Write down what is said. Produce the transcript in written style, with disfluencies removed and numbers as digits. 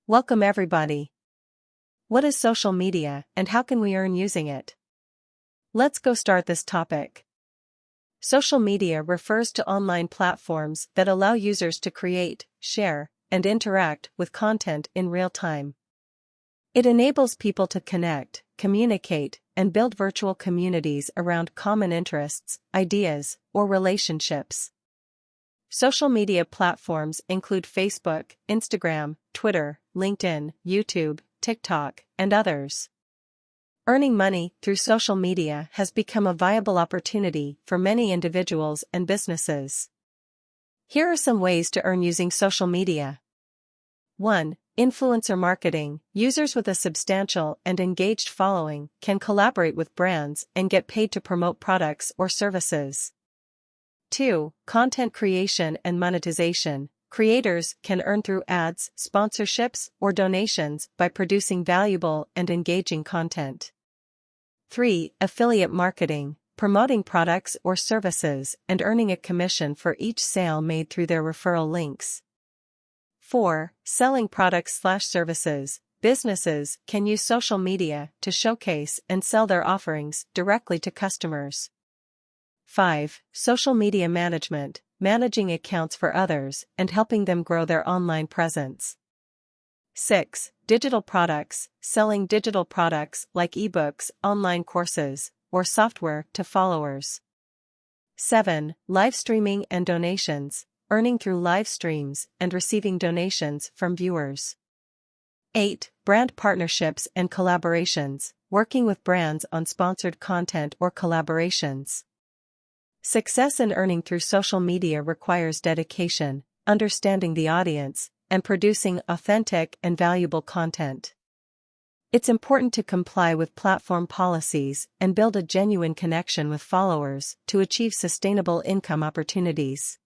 Welcome everybody. What is social media and how can we earn using it? Let's go start this topic. Social media refers to online platforms that allow users to create, share, and interact with content in real time. It enables people to connect, communicate, and build virtual communities around common interests, ideas, or relationships. Social media platforms include Facebook, Instagram, Twitter, LinkedIn, YouTube, TikTok, and others. Earning money through social media has become a viable opportunity for many individuals and businesses. Here are some ways to earn using social media. 1. Influencer marketing. Users with a substantial and engaged following can collaborate with brands and get paid to promote products or services. 2. Content creation and monetization. Creators can earn through ads, sponsorships, or donations by producing valuable and engaging content. 3. Affiliate marketing. Promoting products or services and earning a commission for each sale made through their referral links. 4. Selling products/services. Businesses can use social media to showcase and sell their offerings directly to customers. 5. Social media management. Managing accounts for others and helping them grow their online presence. 6. Digital products. Selling digital products like ebooks, online courses, or software to followers. 7. Live streaming and donations. Earning through live streams and receiving donations from viewers. 8. Brand partnerships and collaborations. Working with brands on sponsored content or collaborations. Success in earning through social media requires dedication, understanding the audience, and producing authentic and valuable content. It's important to comply with platform policies and build a genuine connection with followers to achieve sustainable income opportunities.